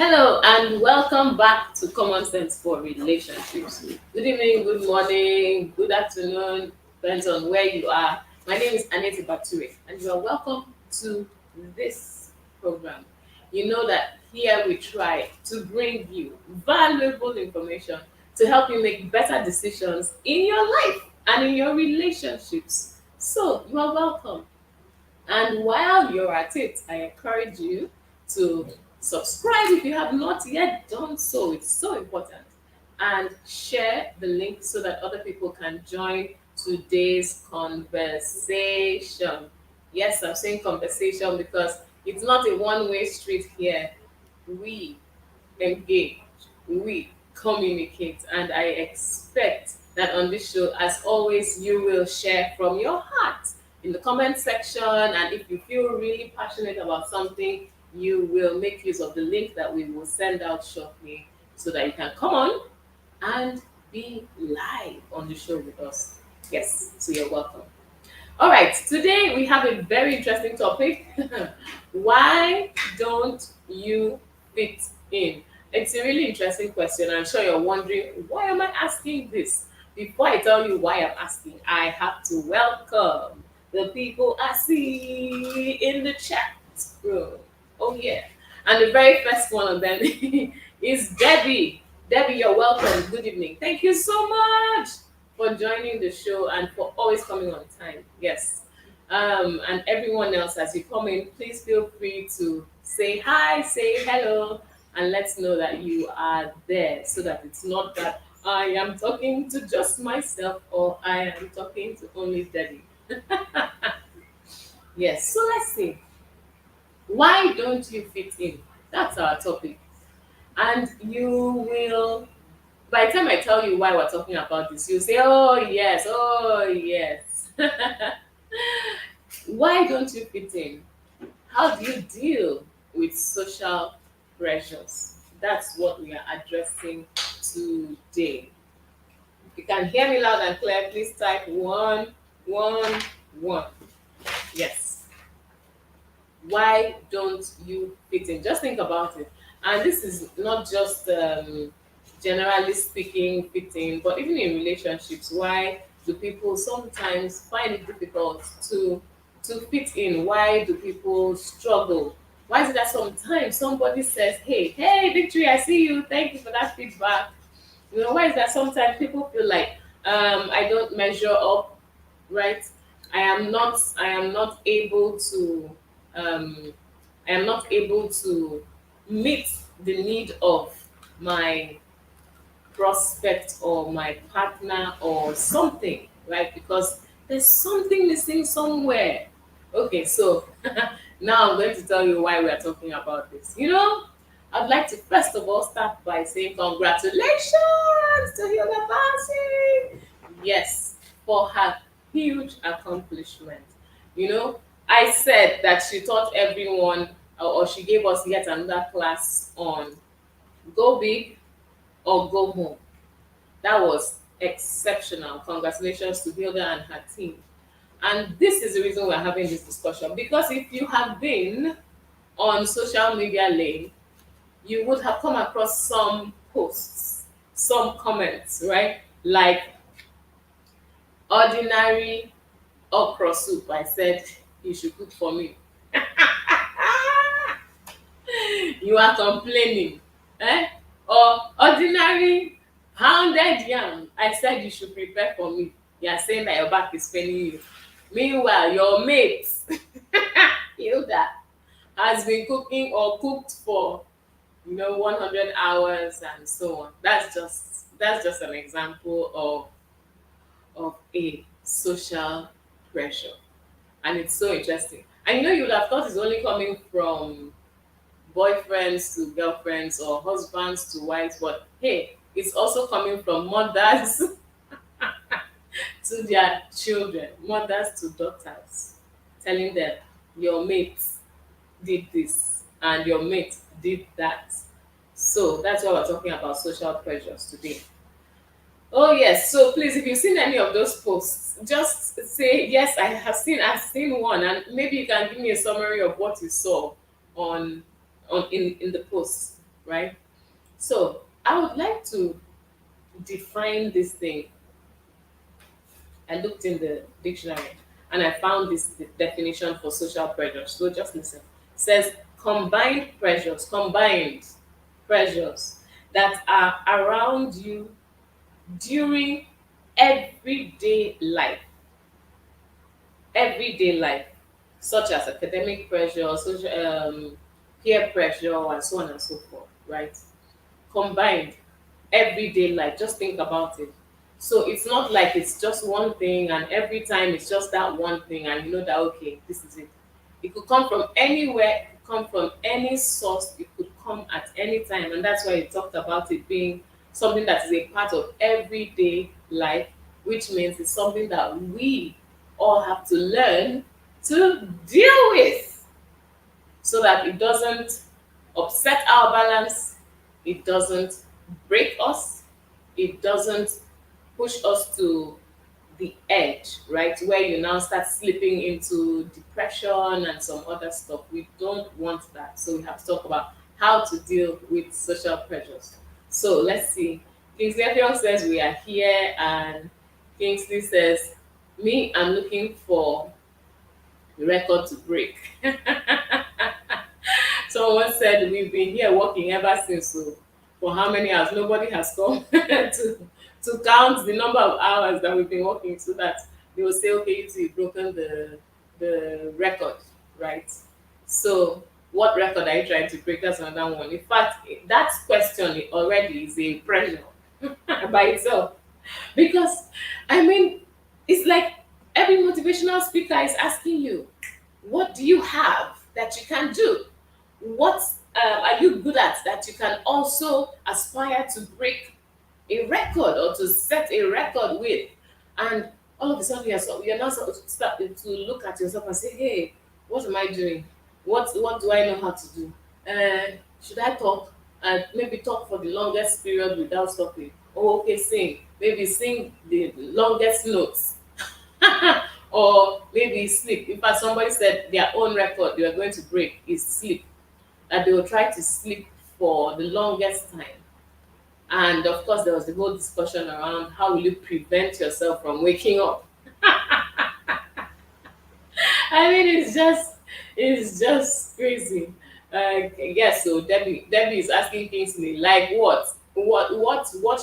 Hello and welcome back to Common Sense for Relationships. Good evening, good morning, good afternoon, depends on where you are. My name is Aneti Bature and you are welcome to this program. You know that here we try to bring you valuable information to help you make better decisions in your life and in your relationships. So you are welcome. And while you're at it, I encourage you to subscribe if you have not yet done so. It's so important. And share the link so that other people can join today's conversation. Yes, I'm saying conversation because it's not a one way street here. We engage, we communicate, and I expect that on this show, as always, you will share from your heart in the comment section. And if you feel really passionate about something, you will make use of the link that we will send out shortly so that you can come on and be live on the show with us. Yes, so you're welcome. All right, today we have a very interesting topic. Why don't you fit in? It's a really interesting question. I'm sure you're wondering, why am I asking this? Before I tell you why I'm asking, I have to welcome the people I see in the chat room. Oh, yeah. And the very first one of them is Debbie. Debbie, you're welcome. Good evening. Thank you so much for joining the show and for always coming on time. Yes. And everyone else, as you come in, please feel free to say hi, say hello, and let's know that you are there so that it's not that I am talking to just myself or I am talking to only Debbie. Yes. So let's see. Why don't you fit in? That's our topic. And you will, by the time I tell you why we're talking about this, you'll say, oh, yes. Why don't you fit in? How do you deal with social pressures? That's what we are addressing today. If you can hear me loud and clear, please type one, one, one. Yes. Why don't you fit in? Just think about it. And this is not just generally speaking fitting, but even in relationships. Why do people sometimes find it difficult to fit in? Why do people struggle? Why is it that sometimes somebody says, hey, Victory, I see you. Thank you for that feedback. You know, why is that sometimes people feel like I don't measure up, right? I am not able to um, I am not able to meet the need of my prospect or my partner or something, right? Because there's something missing somewhere. Okay, so now I'm going to tell you why we are talking about this. I'd like to first of all start by saying congratulations to Hilda Bassey. Yes, for her huge accomplishment. I said that she taught everyone, or she gave us yet another class on go big or go home. That was exceptional. Congratulations to Hilda and her team. And this is the reason we're having this discussion. Because if you have been on social media lane, you would have come across some posts, some comments, right? Like ordinary okra soup. I said you should cook for me. You are complaining. Eh? Or ordinary pounded yam. I said you should prepare for me. You are saying that your back is paining you. Meanwhile, your mate, Hilda, has been cooking or cooked for 100 hours and so on. That's just an example of a social pressure. And it's so interesting. I know you would have thought it's only coming from boyfriends to girlfriends or husbands to wives, but hey, it's also coming from mothers to their children, mothers to daughters, telling them your mate did this and your mate did that. So that's why we're talking about social pressures today. Oh yes. So please, if you've seen any of those posts, just say yes. I've seen one, and maybe you can give me a summary of what you saw on in the post, right? So I would like to define this thing. I looked in the dictionary and I found this definition for social pressures. So just listen. It says combined pressures that are around you during everyday life, everyday life, such as academic pressure, social peer pressure, and so on and so forth, right? Combined everyday life. Just think about it. So it's not like it's just one thing, and every time it's just that one thing, and you know that okay, this is it. It could come from anywhere, it could come from any source, it could come at any time, and that's why you talked about it being something that is a part of everyday life, which means it's something that we all have to learn to deal with so that it doesn't upset our balance, it doesn't break us, it doesn't push us to the edge, right? Where you now start slipping into depression and some other stuff. We don't want that. So we have to talk about how to deal with social pressures. So let's see. Kingsley Effiong says we are here, and Kingsley says, me, I'm looking for a record to break. Someone said we've been here working ever since. So for how many hours? Nobody has come to count the number of hours that we've been working, so that they will say, okay, you two, you've broken the record, right? So what record are you trying to break? That's another one. In fact, that question already is a pressure by itself, because I mean, it's like every motivational speaker is asking you, what do you have that you can do? What are you good at that you can also aspire to break a record or to set a record with? And all of a sudden you're now starting to look at yourself and say, hey, what am I doing? What do I know how to do? Should I talk? And maybe talk for the longest period without stopping. Oh, okay, sing. Maybe sing the longest notes. Or maybe sleep. In fact, somebody said their own record they were going to break is sleep. That they will try to sleep for the longest time. And of course, there was the whole discussion around how will you prevent yourself from waking up. I mean, it's just crazy. Yes, so Debbie is asking Kingsley, like what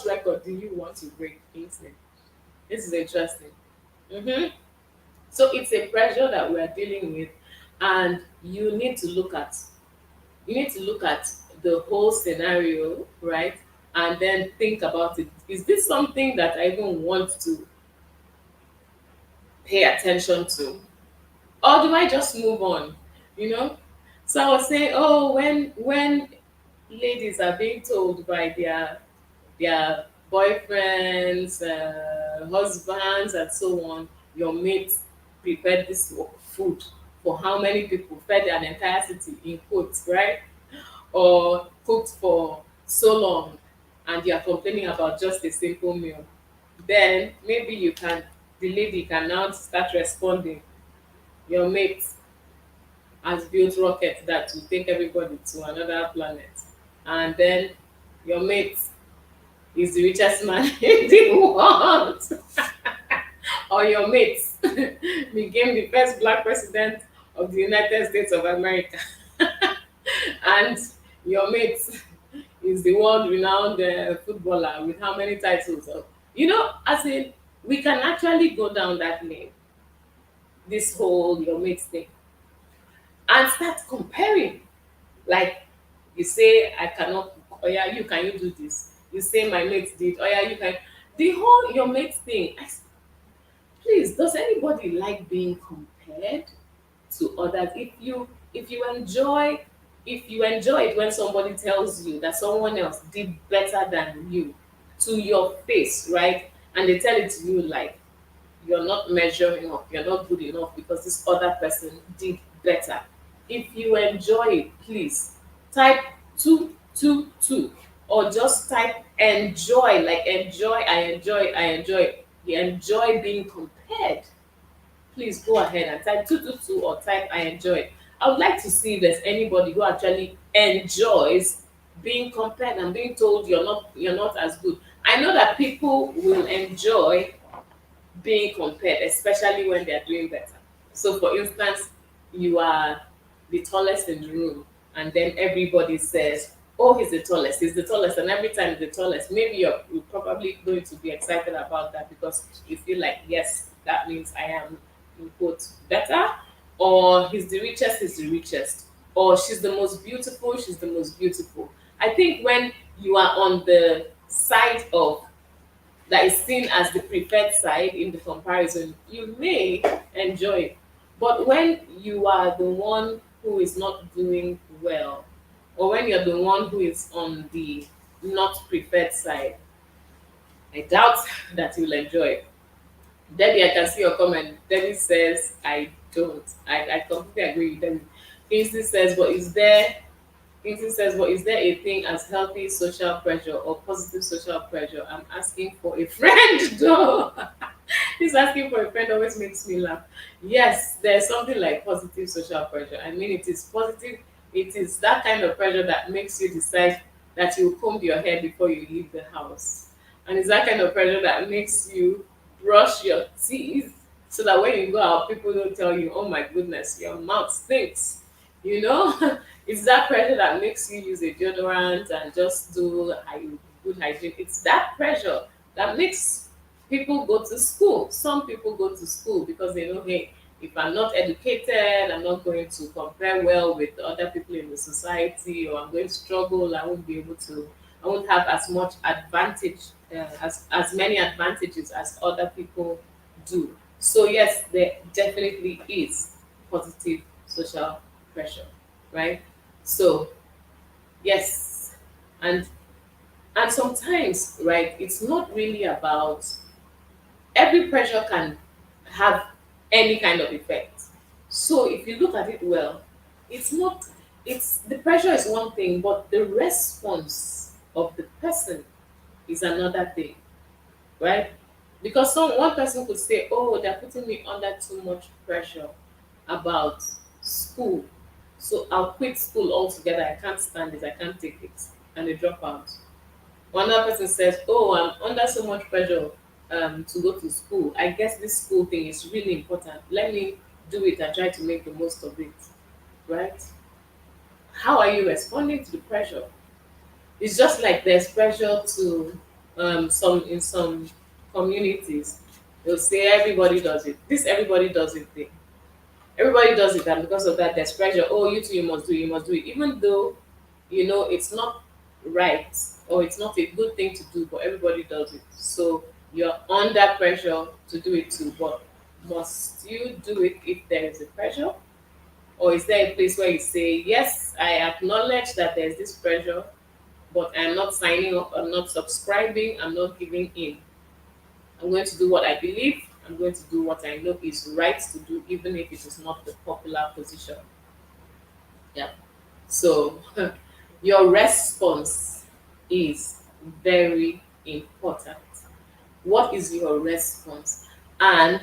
record do you want to break, Kingsley? This is interesting. Hmm. So it's a pressure that we are dealing with, and you need to look at the whole scenario, right? And then think about it. Is this something that I even want to pay attention to? Or do I just move on? You know? So I was saying, oh, when ladies are being told by their boyfriends, husbands, and so on, your mate prepared this food for how many people, fed an entire city in quotes, right? Or cooked for so long, and you are complaining about just a simple meal, then maybe the lady can now start responding. Your mate has built rockets that will take everybody to another planet, and then your mate is the richest man in the world, or your mate became the first black president of the United States of America, and your mate is the world renowned footballer with how many titles? As in, we can actually go down that lane, this whole your mate thing, and start comparing. Like, you say, I cannot cook. Oh, yeah, can you do this? You say, my mate did. Oh, yeah, you can. The whole your mate thing. Please, does anybody like being compared? compared to others. If you enjoy it when somebody tells you that someone else did better than you to your face, right? And they tell it to you like you're not measuring up, you're not good enough because this other person did better. If you enjoy it, please type 222 or just type enjoy, like enjoy, I enjoy, you enjoy being compared. Please go ahead and type 222 or type I enjoy. I would like to see if there's anybody who actually enjoys being compared and being told you're not as good. I know that people will enjoy being compared, especially when they're doing better. So, for instance, you are the tallest in the room, and then everybody says, "Oh, he's the tallest," and every time the tallest, maybe you're probably going to be excited about that because you feel like, yes, that means I am in quotes better, or he's the richest, or she's the most beautiful, she's the most beautiful. I think when you are on the side of that is seen as the preferred side in the comparison, you may enjoy it. But when you are the one who is not doing well, or when you're the one who is on the not preferred side, I doubt that you'll enjoy it. Debbie, I can see your comment. Debbie says, I don't. I completely agree with Debbie. Kingsley says, but is there a thing as healthy social pressure or positive social pressure? I'm asking for a friend though. He's asking for a friend always makes me laugh. Yes, there's something like positive social pressure. I mean, it is positive. It is that kind of pressure that makes you decide that you comb your hair before you leave the house. And it's that kind of pressure that makes you brush your teeth so that when you go out, people don't tell you, oh my goodness, your mouth stinks. You know, it's that pressure that makes you use a deodorant and just do good hygiene. It's that pressure that makes people go to school. Some people go to school because they know, hey, if I'm not educated, I'm not going to compare well with other people in the society, or I'm going to struggle. I won't have as much advantage, as many advantages as other people do. So yes, there definitely is positive social pressure, right? So yes, and and sometimes, right, it's not really about every pressure can have any kind of effect. So if you look at it well, it's not it's the pressure is one thing, but the response of the person is another thing, right? Because one person could say, "Oh, they're putting me under too much pressure about school, so I'll quit school altogether. I can't stand it. I can't take it," and they drop out. One other person says, "Oh, I'm under so much pressure to go to school. I guess this school thing is really important. Let me do it and try to make the most of it." Right? How are you responding to the pressure? It's just like there's pressure to some in some communities. They'll say everybody does it. This everybody does it thing. Everybody does it, and because of that, there's pressure. Oh, you too, you must do it. You must do it, even though you know it's not right or it's not a good thing to do, but everybody does it. So you're under pressure to do it too. But must you do it if there is a pressure? Or is there a place where you say, yes, I acknowledge that there's this pressure, but I'm not signing up, I'm not subscribing, I'm not giving in. I'm going to do what I believe, I'm going to do what I know is right to do, even if it is not the popular position. Yeah. So your response is very important. What is your response? And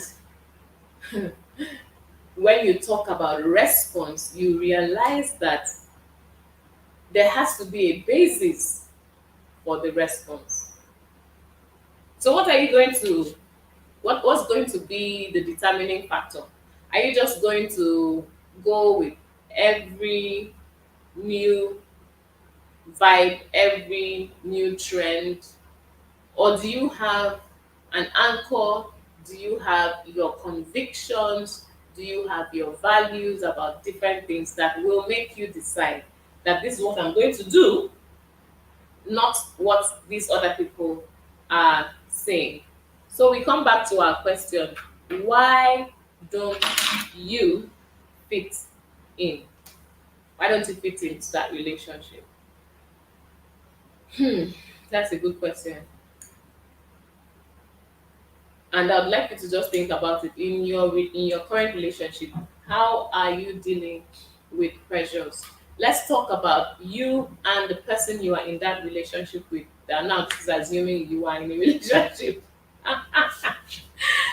when you talk about response, you realize that there has to be a basis for the response. So what's going to be the determining factor? Are you just going to go with every new vibe, every new trend, or do you have an anchor? Do you have your convictions? Do you have your values about different things that will make you decide that this is what I'm going to do, not what these other people are saying? So we come back to our question: why don't you fit in? Why don't you fit into that relationship? That's a good question. And I'd like you to just think about it in in your current relationship. How are you dealing with pressures? Let's talk about you and the person you are in that relationship with. That now this is assuming you are in a relationship.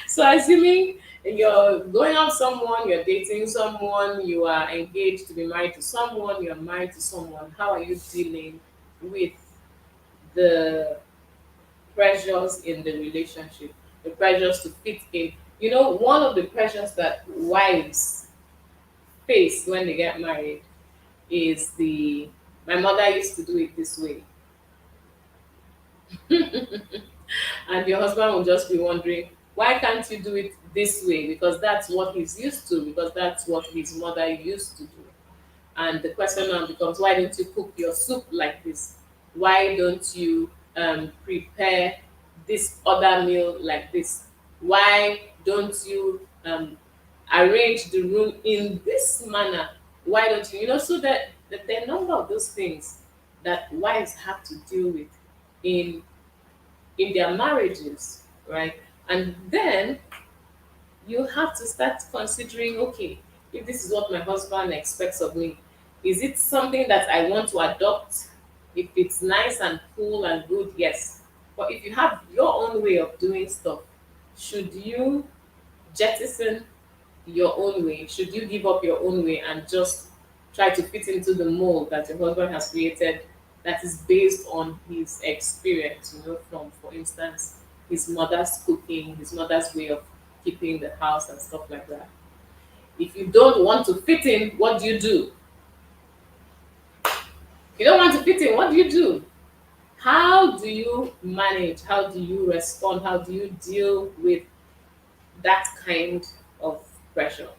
So assuming you're going out with someone, you're dating someone, you are engaged to be married to someone, you're married to someone. How are you dealing with the pressures in the relationship, the pressures to fit in? You know, one of the pressures that wives face when they get married is the my mother used to do it this way. And your husband will just be wondering, why can't you do it this way? Because that's what he's used to, because that's what his mother used to do. And the question now becomes, why don't you cook your soup like this? Why don't you prepare this other meal like this? Why don't you arrange the room in this manner? Why don't you, so that there are a number of those things that wives have to deal with in their marriages, right? And then you have to start considering, okay, if this is what my husband expects of me, is it something that I want to adopt? If it's nice and cool and good, yes. But if you have your own way of doing stuff, should you jettison your own way? Should you give up your own way and just try to fit into the mold that your husband has created, that is based on his experience, from, for instance, his mother's cooking, his mother's way of keeping the house and stuff like that? If you don't want to fit in, what do you do? If you don't want to fit in, what do you do? How do you manage? How do you respond? How do you deal with that kind of pressure?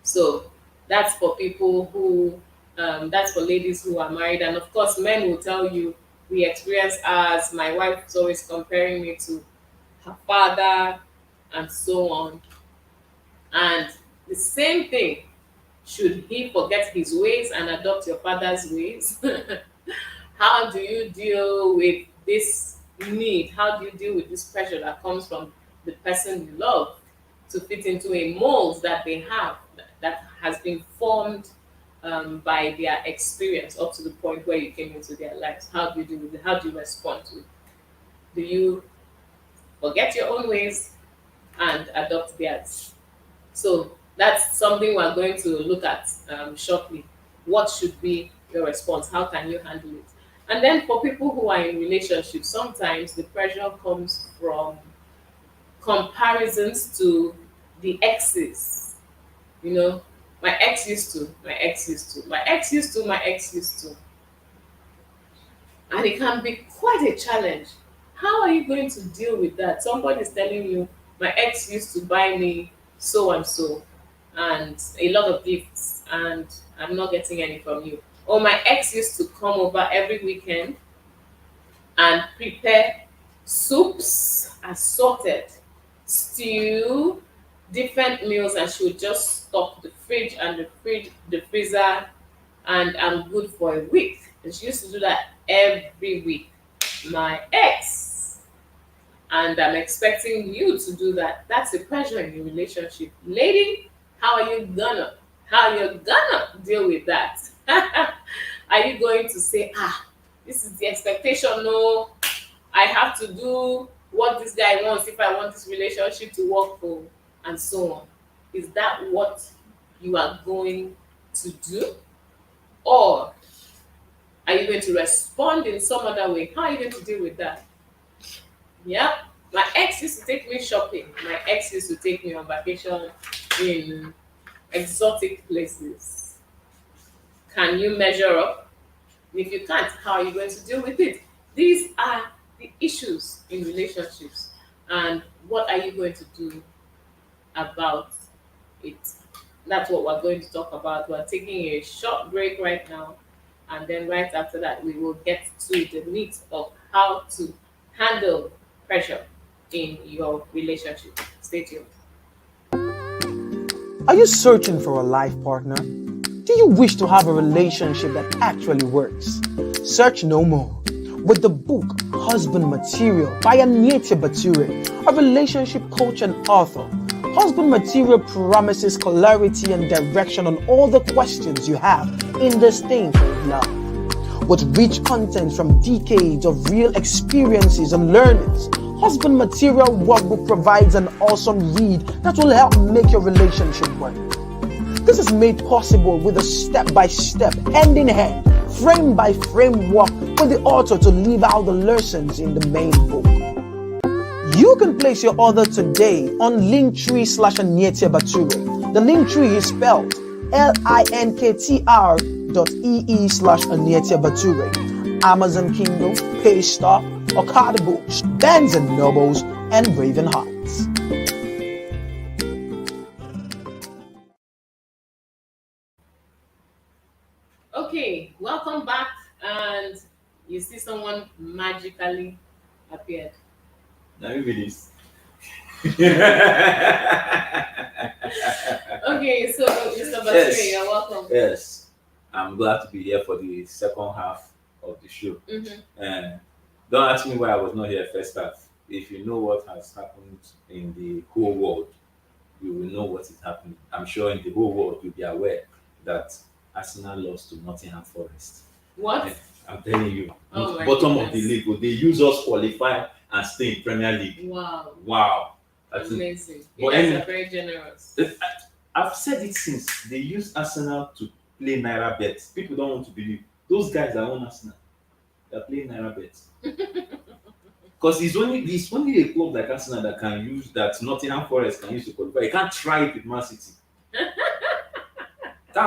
So that's for people who, that's for ladies who are married. And of course, men will tell you, we experience ours. My wife is always comparing me to her father and so on. And the same thing, should he forget his ways and adopt your father's ways? How do you deal with this need? How do you deal with this pressure that comes from the person you love to fit into a mold that they have, that has been formed by their experience up to the point where you came into their lives? How do you deal with it? How do you respond to it? Do you forget your own ways and adopt theirs? So that's something we're going to look at shortly. What should be your response? How can you handle it? And then for people who are in relationships, sometimes the pressure comes from comparisons to the exes. You know, my ex used to, my ex used to, my ex used to, my ex used to. And it can be quite a challenge. How are you going to deal with that? Somebody is telling you, my ex used to buy me so and so, and a lot of gifts, and I'm not getting any from you. Or my ex used to come over every weekend and prepare soups, assorted, stew, different meals, and she would just stock the fridge and the freezer, and I'm good for a week. And she used to do that every week. My ex, and I'm expecting you to do that. That's a pressure in your relationship. Lady, how are you gonna deal with that? Are you going to say, this is the expectation, no, I have to do what this guy wants if I want this relationship to work for, and so on? Is that what you are going to do? Or are you going to respond in some other way? How are you going to deal with that? Yeah. My ex used to take me shopping. My ex used to take me on vacation in exotic places. Can you measure up? If you can't, how are you going to deal with it? These are the issues in relationships. And what are you going to do about it? That's what we're going to talk about. We're taking a short break right now. And then right after that, we will get to the meat of how to handle pressure in your relationship. Stay tuned. Are you searching for a life partner? Do you wish to have a relationship that actually works? Search no more. With the book Husband Material by Anyete Bature, a relationship coach and author, Husband Material promises clarity and direction on all the questions you have in this thing called love. With rich content from decades of real experiences and learnings, Husband Material Workbook provides an awesome read that will help make your relationship work. This is made possible with a step-by-step, hand-in-hand, frame-by-frame work with the author to leave out the lessons in the main book. You can place your order today on Linktree/Anyete Bature. The Linktree is spelled linktr.ee/Anyete Bature. Amazon Kindle, Paystar, Okada Books, Barnes & Nobles, and Raven Hearts. Okay, welcome back, and you see someone magically appeared. Now you read this. Okay, so Mr. Bature, Yes. you're welcome. Yes, I'm glad to be here for the second half of the show. And don't ask me why I was not here first half. If you know what has happened in the whole world, you will know what is happening. I'm sure in the whole world you'll be aware that Arsenal lost to Nottingham Forest. What? I'm telling you, Oh my bottom of the goodness. league. They use us qualify and stay in Premier League. Wow. Wow. That's Amazing. You But guys any- are very generous. I've said it since they used Arsenal to play Naira bets. People don't want to believe. Those guys that own Arsenal, they're playing Naira bets. Because it's only a club like Arsenal that can use that Nottingham Forest can use to qualify. They can't try it with Man City.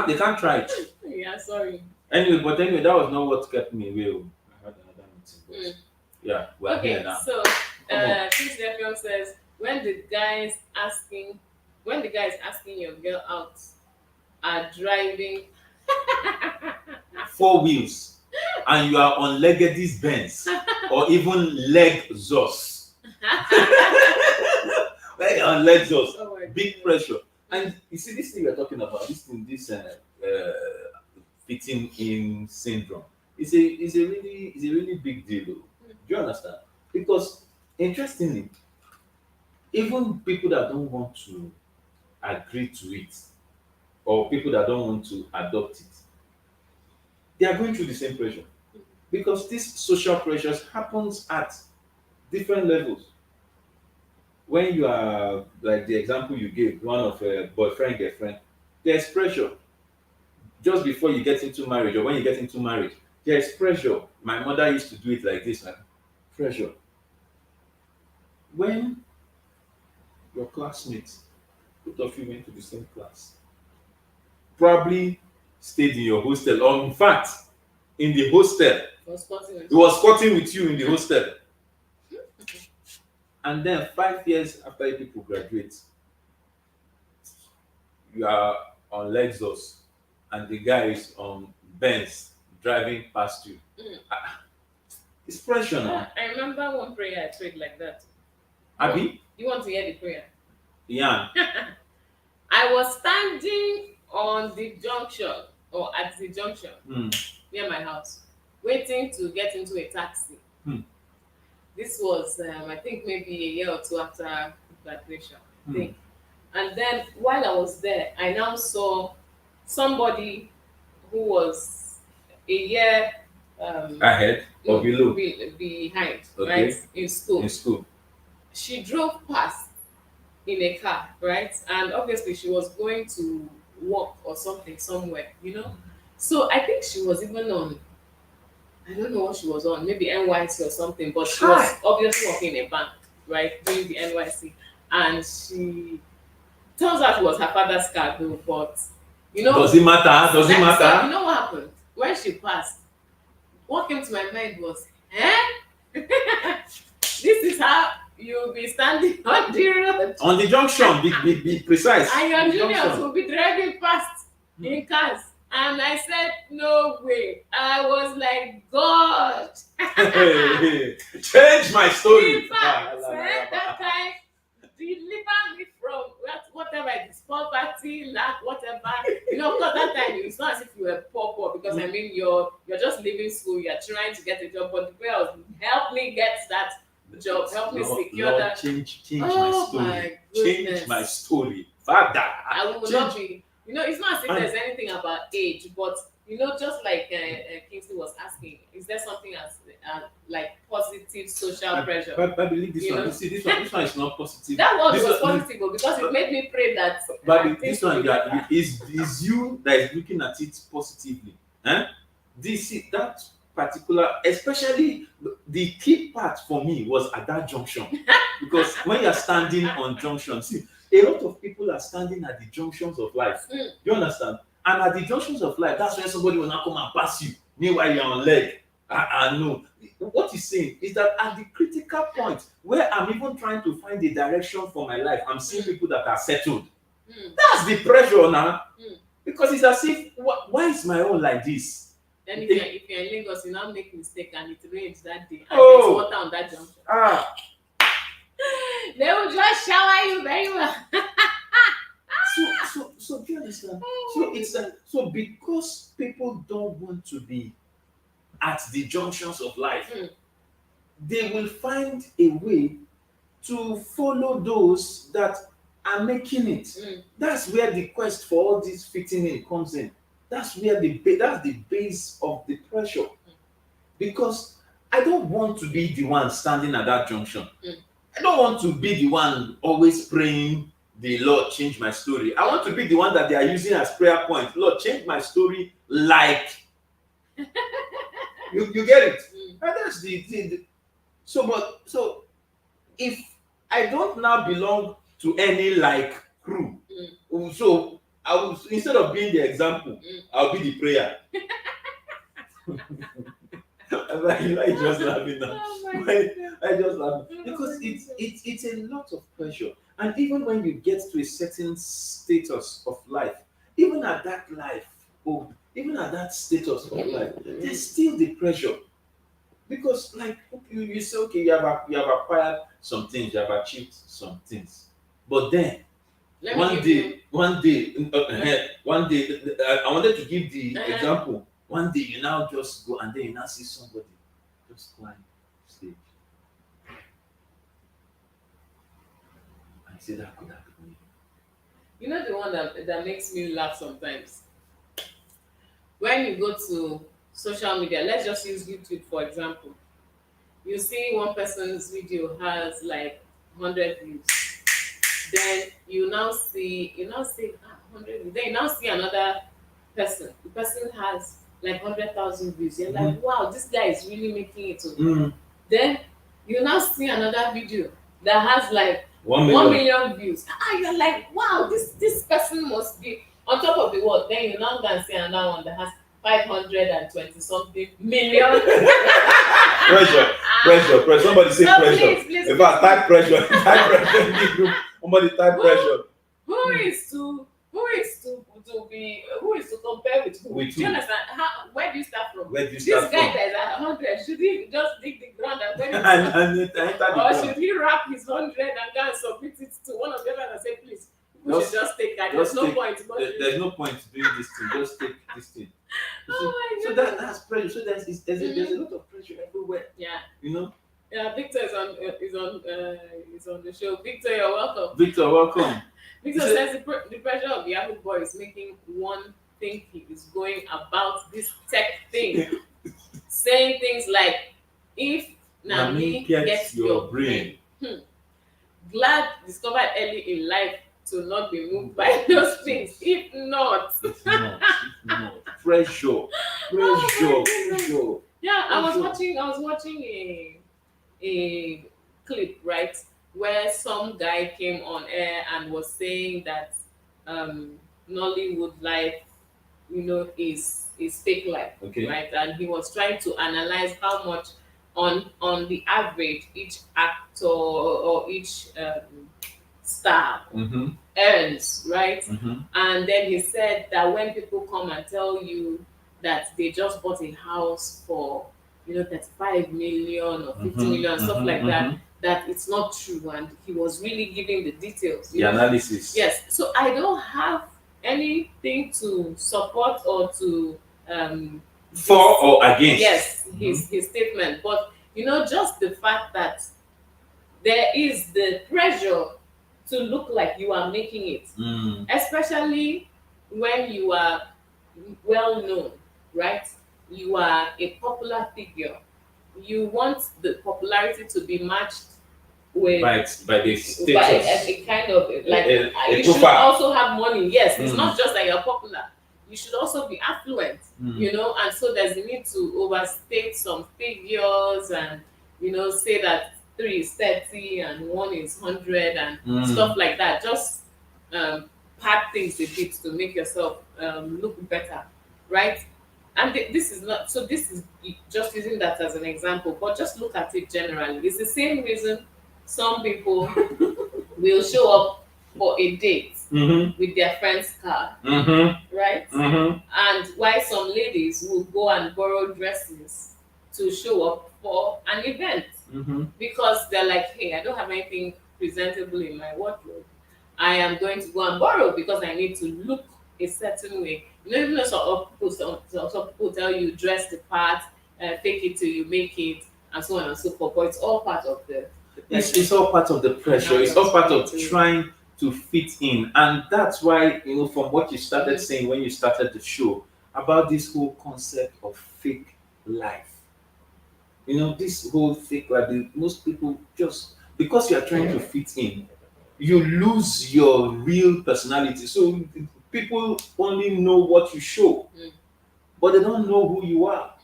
They can't try it. Yeah, sorry. Anyway, that was not what kept me away. I had another meeting. But yeah, we're Okay, here now. so Come on. Chris Defion says when the guy is asking your girl out are driving 4 wheels, and you are on Legacy's Benz or even Lexus. When you're on Lexus, Oh my big goodness. pressure. And you see, this thing we're talking about, this fitting in syndrome, is a really big deal. Though. Do you understand? Because interestingly, even people that don't want to agree to it, or people that don't want to adopt it, they are going through the same pressure. Because these social pressures happens at different levels. When you are like the example you gave, one of a boyfriend, girlfriend, there's pressure. Just before you get into marriage, or when you get into marriage, there's pressure. My mother used to do it like this, like pressure. When your classmates, both of you went to the same class, probably stayed in your hostel, or in fact, in the hostel, he was squatting with you in the hostel. And then 5 years after you people graduate, you are on Lexus and the guy is on Benz driving past you. It's pressure now. I remember one prayer I prayed like that. Abi? You want to hear the prayer? Yeah. I was standing on the junction or at the junction near my house, waiting to get into a taxi. This was, I think, maybe a year or two after graduation, I think. And then while I was there, I now saw somebody who was a year Ahead or below? behind, Okay. right, in school. In school. She drove past in a car, right? And obviously she was going to work or something somewhere, you know? So I think she was even on, I don't know what she was on, maybe NYC or something, but she was obviously working in a bank, right, doing the NYC. And she tells her it was her father's car, though, but, you know. Does it matter? Does it So, matter? you know what happened? When she passed, what came to my mind was, this is how you'll be standing on the road. On the junction, be precise. And your On the juniors junction. will be driving past in cars. And I said, no way. I was like, God. Change my story. In fact, that time, deliver me from whatever it is, poverty, lack, whatever. You know, of course, that time it's not as if you were poor, because I mean, you're just leaving school, you're trying to get a job, but the prayer was, help me get that job, help me secure Lord, that. change Oh my my story. goodness. Change my story. Father, I will change. not be, you know, it's not as if And- there's anything about age, but you know, just like Kingsley was asking, is there something as like positive social pressure? But I believe this You one. know? You see, this one is not positive. That one This was one- positive because it made me pray that. But things this will one, be better. is you that is looking at it positively. Eh? That particular, especially the key part for me was at that junction. Because when you're standing on junction, see, a lot of people are standing at the junctions of life. Mm. You understand? And at the junctions of life, that's when somebody will now come and pass you. Meanwhile, you're on leg. I know. What he's saying is that at the critical point where I'm even trying to find a direction for my life, I'm seeing people that are settled. Mm. That's the pressure now. Mm. Because it's as if, why is my own like this? Then if you're in Lagos, you now make mistake and it rains that day, and Oh. there's water on that junction. Ah, They will just shower you very well. so do you understand? So it's so because people don't want to be at the junctions of life, Mm. they will find a way to follow those that are making it. Mm. That's where the quest for all this fitting in comes in. That's where that's the base of the pressure. Because I don't want to be the one standing at that junction. Mm. I don't want to be the one always praying, the Lord change my story. I want to be the one that they are using as prayer point. Lord, change my story like. you get it? Mm. And that's the so if I don't now belong to any like crew, so I will, instead of being the example, I'll be the prayer. I just laughing now. Oh my goodness. I just laugh because it's a lot of pressure, and even when you get to a certain status of life, even at that status of life, there's still the pressure. Because like you say, okay, you have acquired some things, you have achieved some things, but then one day, I wanted to give the example. One day you now just go and then you now see somebody just climb stage. I say that could happen to me. You know the one that makes me laugh sometimes? When you go to social media, let's just use YouTube for example. You see one person's video has like 100 views. Then you now see 100 views. Then you now see another person. The person has like 100,000 views. You're like, wow, this guy is really making it. Then you now see another video that has like 1 million views. You're like, wow, this person must be on top of the world. Then you now go and see another one that has 520 something million. Pressure. Somebody say No, pressure. please, In fact, type pressure. Type pressure in the group. Somebody type pressure. Who is to compare with who? With Do you who? understand? Where do you start from? Where do you This start guy from? that is at 100, should he just dig the ground and when and enter the or ground. should he wrap his 100 and go and submit it to one of the others and say, please, we should just take that. There's no point. There's no point doing this thing. Just take this thing. Oh my So God. that's pressure. So there's a lot of pressure everywhere. Yeah. You know. Yeah, Victor is on the show. Victor, you're welcome. Victor, welcome. Victor says the pressure of Yahoo Boy is making one think he is going about this tech thing, saying things like, "If Nami gets your brain." Glad discovered early in life to not be moved by those things. If not, It's not. Pressure. yeah, I was watching a clip, right, where some guy came on air and was saying that Nollywood life, is fake life, Okay. right? And he was trying to analyze how much on the average each actor or each star earns, right? And then he said that when people come and tell you that they just bought a house for 35 million or 50 million, stuff like that, that it's not true, and he was really giving the details. The analysis. Yes, so I don't have anything to support or to For or against. yes, his statement. But just the fact that there is the pressure to look like you are making it, especially when you are well known, right? You are a popular figure. You want the popularity to be matched with By the by status. a kind of like A you should profile. also have money. Yes, it's Mm. not just that you're popular. You should also be affluent, and so there's the need to overstate some figures and say that 3 is 30 and 1 is 100 and stuff like that. Just pad things a bit to make yourself look better, right? And this is not so. This is just using that as an example, but just look at it generally. It's the same reason some people will show up for a date with their friend's car, right? And why some ladies will go and borrow dresses to show up for an event because they're like, hey, I don't have anything presentable in my wardrobe. I am going to go and borrow because I need to look a certain way. Even though some people tell you dress the part, fake it till you make it, and so on and so forth. But it's all part of the It's all part of the pressure. It's all part of trying to fit in. And that's why, from what you started saying when you started the show about this whole concept of fake life. This whole fake life, most people just, because you are trying to fit in, you lose your real personality. So people only know what you show, but they don't know who you are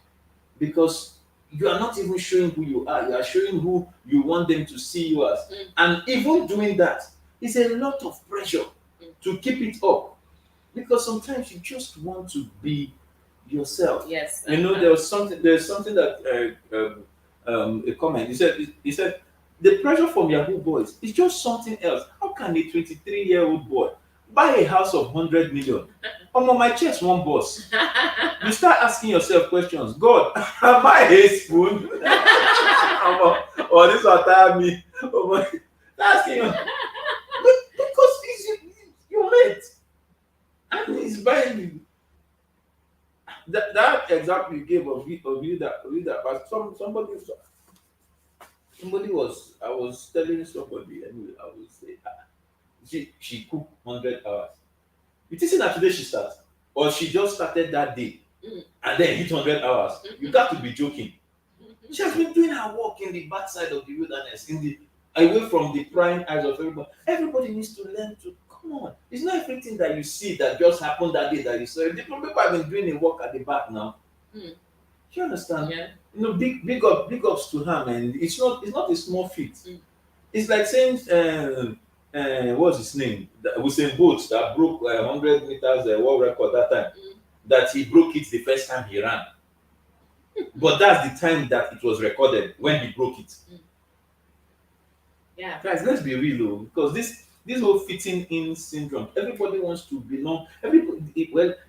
because you are not even showing who you are. You are showing who you want them to see you as. And even doing that is a lot of pressure to keep it up because sometimes you just want to be yourself. Yes. There's something that a comment. He said the pressure from Yahoo boys is just something else. How can a 23-year-old boy buy a house of 100 million? On my chest, one boss. You start asking yourself questions. God, am I a spoon? Or this will tire me? Asking because it's your mate, and he's buying you. That example you gave of you that but somebody was, I was telling somebody anyway, I would say she cooked 100 hours. You think that today she starts, or she just started that day and then hit 100 hours? You got to be joking. She has been doing her work in the backside of the wilderness, away from the prying eyes of everybody. Everybody needs to learn to come on. It's not everything that you see that just happened that day that you saw. Different people have been doing the work at the back now. You understand? Yeah. Big ups to her, man. It's not a small feat. It's like saying what's his name? Usain Bolt that broke 100 meters world record that time. That he broke it the first time he ran. But that's the time that it was recorded when he broke it. Yeah. Guys, let's be real though, because this whole fitting in syndrome, everybody wants to belong.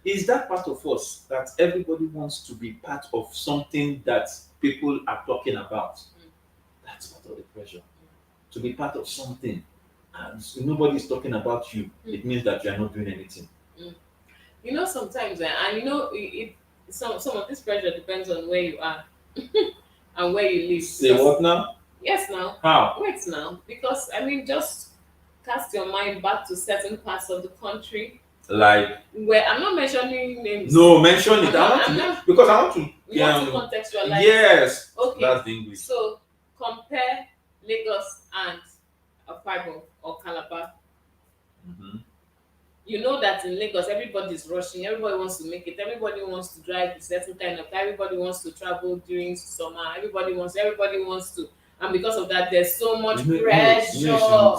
Is that part of us that everybody wants to be part of something that people are talking about? That's part of the pressure. To be part of something, and so nobody's talking about you. It means that you are not doing anything. Sometimes, some of this pressure depends on where you are and where you live. Say what now? Yes, now. How? Wait now, because just cast your mind back to certain parts of the country. Like where I'm not mentioning names. No, mention it. Because I want to. You want to contextualize. Yes. Okay. That's the English. So compare Lagos and Akwa or Calabar. You know that in Lagos, everybody's rushing. Everybody wants to make it. Everybody wants to drive a certain kind of car. Everybody wants to travel during summer. Everybody wants to. And because of that, there's so much pressure. It's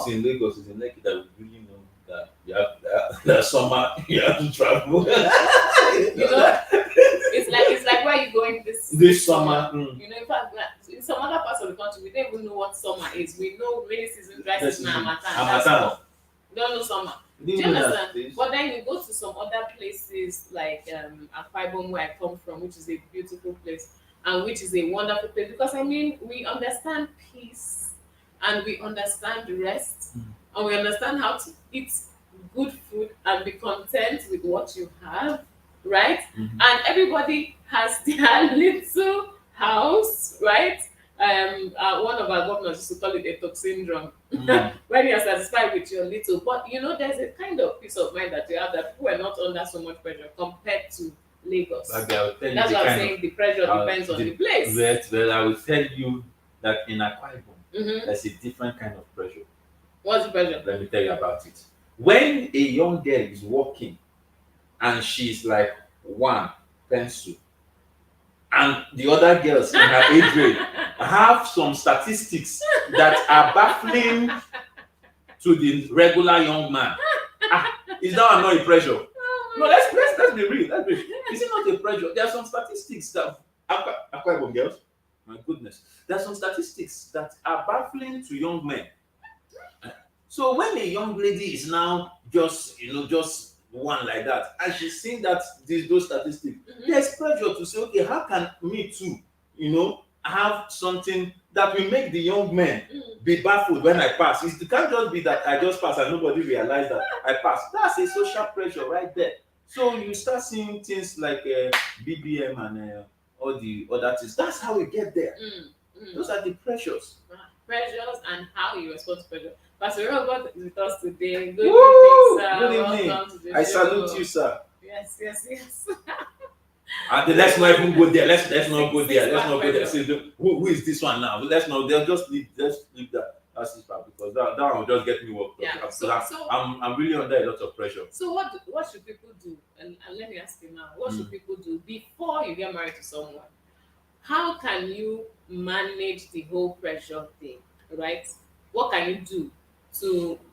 in Lagos, it's in Lekki that we really know that you have that summer you have to travel. It's like where you going this summer. In fact, in some other parts of the country, we don't even know what summer is. We know rainy season, dry season, Harmattan. We don't know summer. Do you understand? But then you go to some other places like Akwa Ibom, where I come from, which is a beautiful place and which is a wonderful place because we understand peace and we understand rest, Mm. and we understand how to eat good food and be content with what you have, right? Mhm. And everybody has their little house, right? One of our governors used to call it a tox syndrome. Mm. When you're satisfied with your little, but there's a kind of peace of mind that you have that people are not under so much pressure compared to Lagos. Like I'll tell you That's the why I'm kind saying the pressure of depends on the place. well, I will tell you that in Akwa Ibom, Mm-hmm. there's a different kind of pressure. What's the pressure? Let me tell you about it. When a young girl is walking and she's like one pencil, and the other girls in her age grade have some statistics that are baffling to the regular young man. Is that not a pressure? No, let's be real. Let's be real. Is it not a pressure? There are some statistics that Akwa Ibom girls, my goodness, there are some statistics that are baffling to young men. So when a young lady is now just one like that, and she's seeing those statistics, there's pressure to say, okay, how can me too, have something that will make the young men be baffled when I pass? It can't just be that I just pass and nobody realize that I pass. That's a social pressure right there. So you start seeing things like BBM and all the other things. That's how we get there. Those are the pressures. Pressures and how you respond to pressure. Pastor Robert is with us today. Good Woo! evening, sir. Good evening. Welcome to the I show. salute you, sir. Yes. And then let's not even go there. Let's not go there. Six Let's not go there. pack Say, who is this one now? Let's not. They'll just leave. Let's leave that. That's this part because that one will just get me worked up. Yeah. Because I'm really under a lot of pressure. So what should people do? And let me ask you now, what should people do before you get married to someone? How can you manage the whole pressure thing, right? What can you do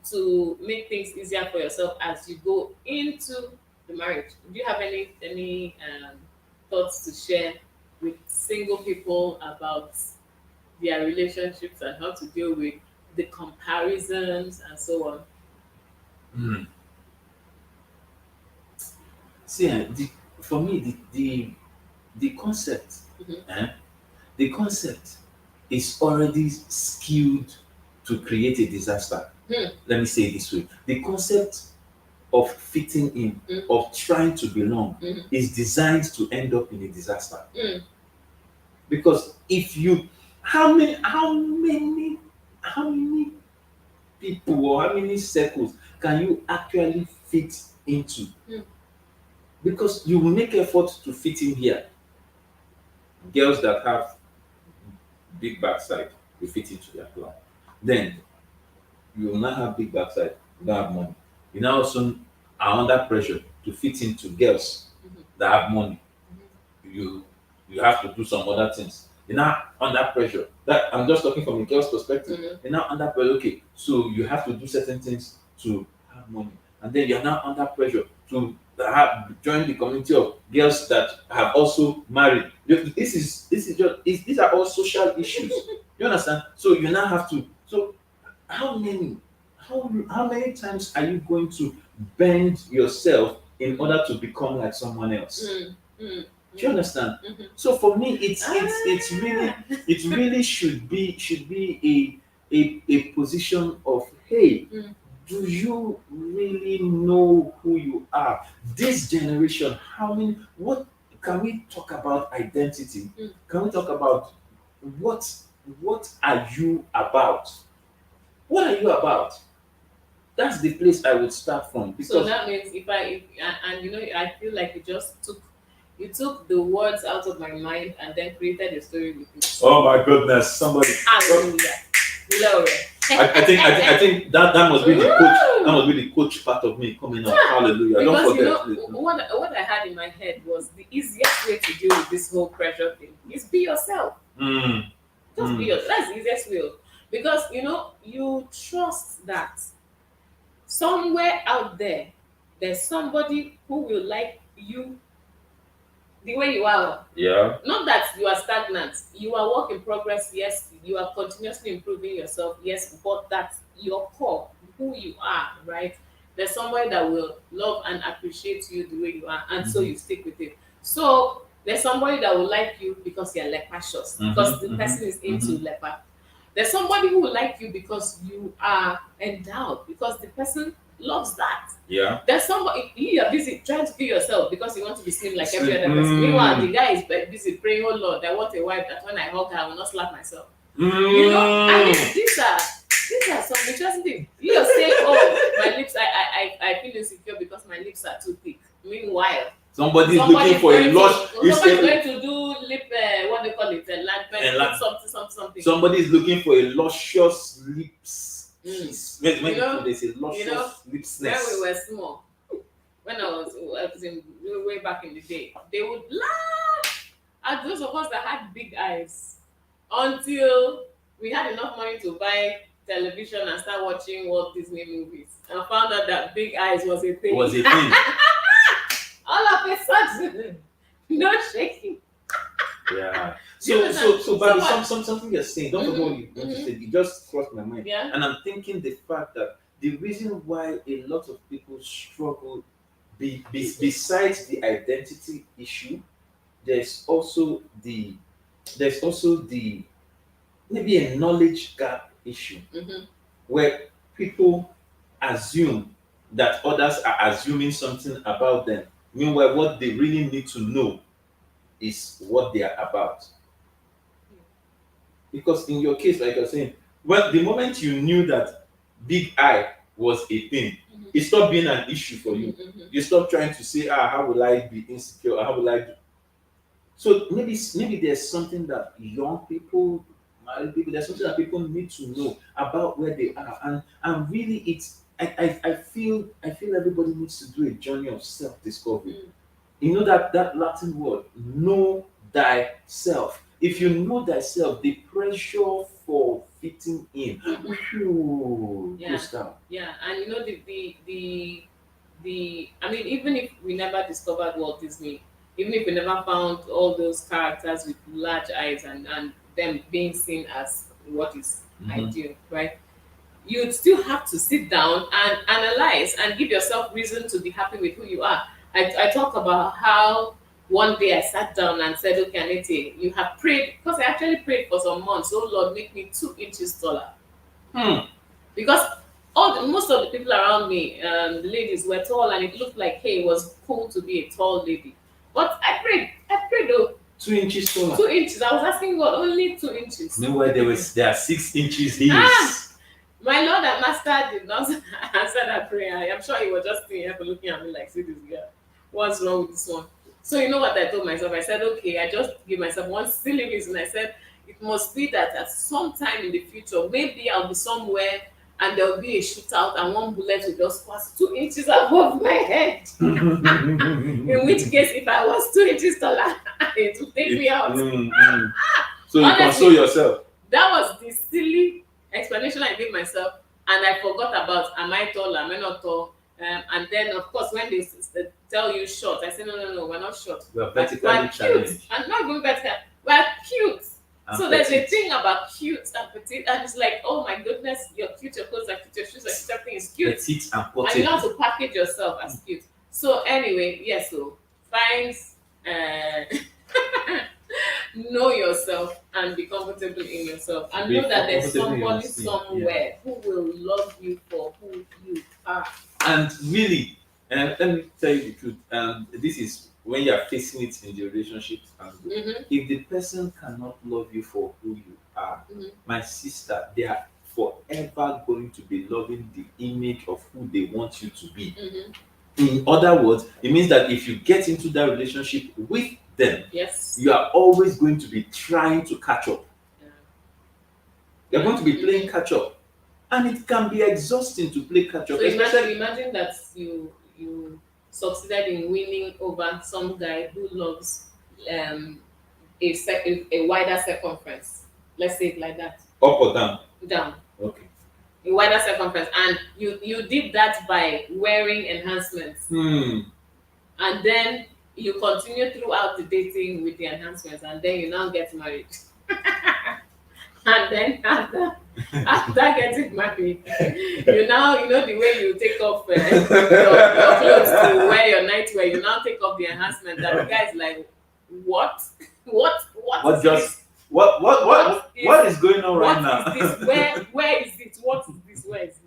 to make things easier for yourself as you go into the marriage? Do you have any thoughts to share with single people about their relationships and how to deal with the comparisons and so on? Mm. See, for me, the concept, the concept is already skewed to create a disaster. Let me say it this way: the concept of fitting in, of trying to belong, is designed to end up in a disaster. Because if you, how many people or how many circles can you actually fit into? Because you will make effort to fit in here. Girls that have big backside will fit into their plan. Then you will not have big backside, you don't have money. You now also are under pressure to fit into girls that have money. You have to do some other things. You're now under pressure. That I'm just talking from a girl's perspective. You're now under pressure. Okay, so you have to do certain things to have money, and then you're now under pressure to join the community of girls that have also married. These are all social issues. You understand? So you now have to. So how many times are you going to bend yourself in order to become like someone else? Do you understand? So for me, it really should be a position of, hey, do you really know who you are? This generation, what can we talk about identity? Can we talk about what are you about? What are you about? That's the place I would start from. Because so that means I feel like you took the words out of my mind and then created a story with it. Oh my goodness, somebody. Hallelujah. Glory. I think that must be the coach. That must be the coach part of me coming out. Hallelujah. Because Don't forget. what I had in my head was the easiest way to deal with this whole pressure thing is be yourself. Just be yourself. That's the easiest way. Because you trust that somewhere out there's somebody who will like you the way you are. Yeah. Not that you are stagnant. You are work in progress, yes. You are continuously improving yourself, yes. But that's your core, who you are, right? There's somebody that will love and appreciate you the way you are, and so you stick with it. So there's somebody that will like you because you're lepacious, because the person is into leper. There's somebody who will like you because you are endowed, because the person loves that. Yeah. There's somebody you are busy trying to kill yourself because you want to be slim like every Slim. other person. Mm. Meanwhile, the guy is busy praying, "Oh Lord, I want a wife that when I hug her, I will not slap myself." You know, I mean, these are some interesting things. You are saying, "Oh, my lips, I feel insecure because my lips are too thick." Meanwhile, Somebody's looking for a lush. Somebody's going to do lip, what do you call it, Enlargement. something. Somebody's looking for a luscious lips. When You know, there's a luscious lipsness. When we were small, when I was in way back in the day, they would laugh at those of us that had big eyes until we had enough money to buy television and start watching Walt Disney movies and found out that big eyes was a thing. All of a sudden, no shaking. Yeah. You So, but something you're saying, don't forget what you want to say. It just crossed my mind. Yeah. And I'm thinking the fact that the reason why a lot of people struggle, besides the identity issue, there's also the maybe a knowledge gap issue where people assume that others are assuming something about them. Meanwhile, what they really need to know is what they are about. Because in your case, like you're saying, well, the moment you knew that big eye was a thing, it stopped being an issue for you. You stopped trying to say, how will I be insecure? How will I do? So maybe there's something that young people, married people, there's something that people need to know about where they are. And really I feel everybody needs to do a journey of self-discovery. You know that Latin word, know thyself. If you know thyself, the pressure for fitting in goes down. Yeah, and you know I mean, even if we never discovered Walt Disney, even if we never found all those characters with large eyes and them being seen as what is ideal, right? You'd still have to sit down and analyze and give yourself reason to be happy with who you are. I talk about how one day I sat down and said, okay, Anete, you have prayed, because I actually prayed for some months, oh Lord, make me 2 inches taller. Because most of the people around me, the ladies were tall, and it looked like, hey, it was cool to be a tall lady. But I prayed though. 2 inches taller. 2 inches. I was asking God, only 2 inches. Meanwhile, there are 6 inches heels. My Lord and Master did not answer that prayer. I'm sure he was just sitting here looking at me like, see this girl, what's wrong with this one? So you know what I told myself? I said, okay, I just give myself one silly reason. I said, it must be that at some time in the future, maybe I'll be somewhere and there'll be a shootout and one bullet will just pass 2 inches above my head. In which case, if I was 2 inches taller, it would take me out. So you console yourself. That was the silly explanation I gave myself, and I forgot about, am I tall, am I not tall? And then, of course, when they tell you short, I say, no, we're not short. We're vertically challenged. I'm not going vertical. We're cute. So there's a thing about cute and petite, and it's like, oh my goodness, you're cute, your clothes are cute, your shoes are cute, everything is cute. Petite and And you know how to package yourself as cute. So anyway, yes, so find know yourself and be comfortable in yourself, and know that there's somebody somewhere who will love you for who you are. And really, let me tell you the truth, this is when you are facing it in the relationship angle. If the person cannot love you for who you are, my sister, they are forever going to be loving the image of who they want you to be. In other words, it means that if you get into that relationship with them, yes, you are always going to be trying to catch up. You're going to be playing catch up, and it can be exhausting to play catch up. So imagine that you succeeded in winning over some guy who loves a wider circumference. Let's say it like that. Up or down? Down. Okay. A wider circumference, and you did that by wearing enhancements, and then you continue throughout the dating with the enhancements, and then you now get married. And then after getting married, you know the way you take off your clothes to wear your nightwear, you now take off the enhancement. That the guy's like, what What is going on right now? What is this? Where is it? What is this? Where is it?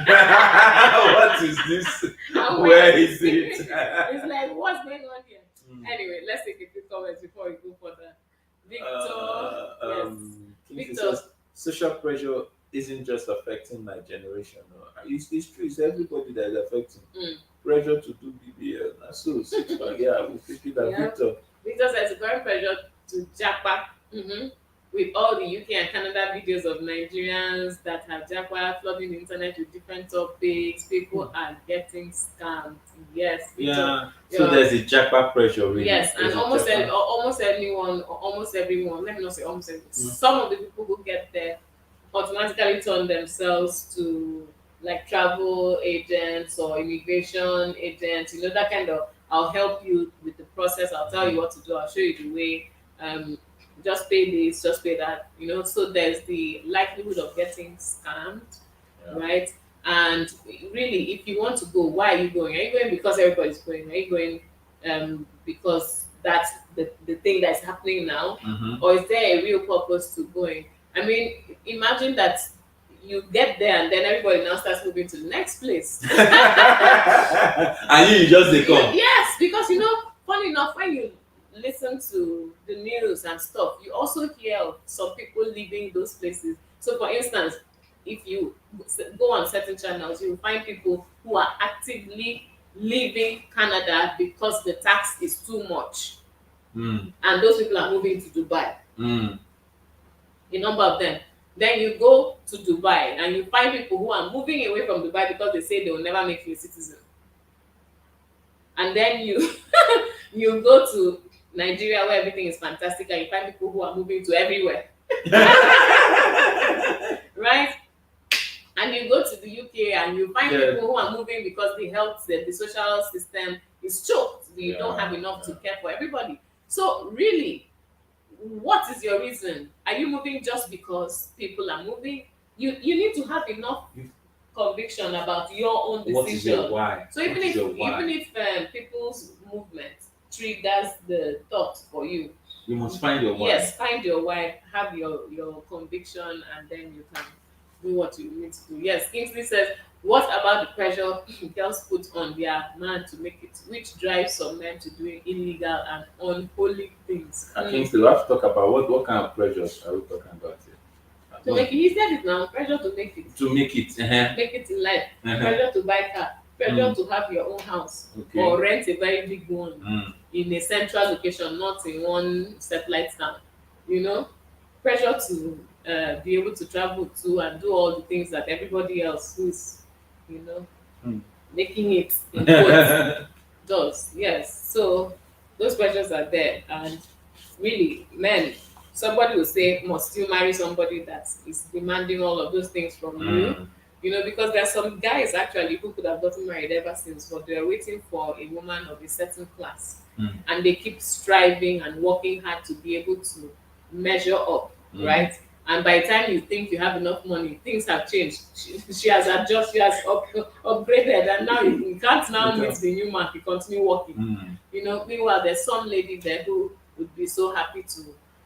What is this? And Where is it? It's like, what's going on here? Mm. Anyway, let's take a quick comment before we go further. Victor, Kingsley Victor. says, social pressure isn't just affecting my generation. No. It's true. It's everybody that is affecting. Mm. Pressure to do BBL. That's so six pack. Yeah, we pick that Yeah. Victor. Victor says it's very pressure to jackpot with all the UK and Canada videos of Nigerians that have jackpot flooding the internet with different topics. People are getting scammed. Yes, Victor. Yeah. So there's a jackpot pressure, really. Yes, and There's a almost jackpot. almost everyone. Let me not say almost everyone. Some of the people who get there automatically turn themselves to like travel agents or immigration agents. You know, that kind of, I'll help you with the process. I'll tell you what to do. I'll show you the way. Just pay this, just pay that. You know, so there's the likelihood of getting scammed, Yeah. right? And really, if you want to go, why are you going? Are you going because everybody's going? Are you going because that's the thing that's happening now? Mhm. Or is there a real purpose to going? I mean, imagine that you get there and then everybody now starts moving to the next place. And you just they come. Yes, because you know, funny enough, when you listen to the news and stuff, you also hear of some people leaving those places. So, for instance, if you go on certain channels, you will find people who are actively leaving Canada because the tax is too much, Mm. and those people are moving to Dubai. Mm. A number of them. Then you go to Dubai and you find people who are moving away from Dubai because they say they will never make you a citizen. And then you you go to Nigeria where everything is fantastic and you find people who are moving to everywhere. Right? And you go to the UK and you find Yeah. people who are moving because the health, the social system is choked. You don't Yeah, have enough to care for everybody. So really, what is your reason? Are you moving just because people are moving? You need to have enough conviction about your own decision. What is your why? So even What is if your why? people's movement triggers the thought for you, You must find your why. yes, find your why, have your conviction, and then you can do what you need to do. Yes, Kingsley says, what about the pressure girls put on their man to make it, which drives some men to doing illegal and unholy things? I think we have to talk about what kind of pressures are we talking about here? To make it, he said it now, pressure to make it. To make it. Make it in life, Uh-huh. pressure to buy car, pressure to have your own house Okay. or rent a very big one Mm. in a central location, not in one satellite town. You know, pressure to be able to travel to and do all the things that everybody else who's, you know, Mm. making it in quotes does. Yes, so those pressures are there, and really, men. Somebody will say, must you marry somebody that is demanding all of those things from you? Mm. You know, because there's some guys actually who could have gotten married ever since, but they're waiting for a woman of a certain class. Mm. And they keep striving and working hard to be able to measure up, Mm. right? And by the time you think you have enough money, things have changed. She has adjusted, she has upgraded, and now you can't now meet the new man, you continue working. Mm. You know, meanwhile, there's some lady there who would be so happy to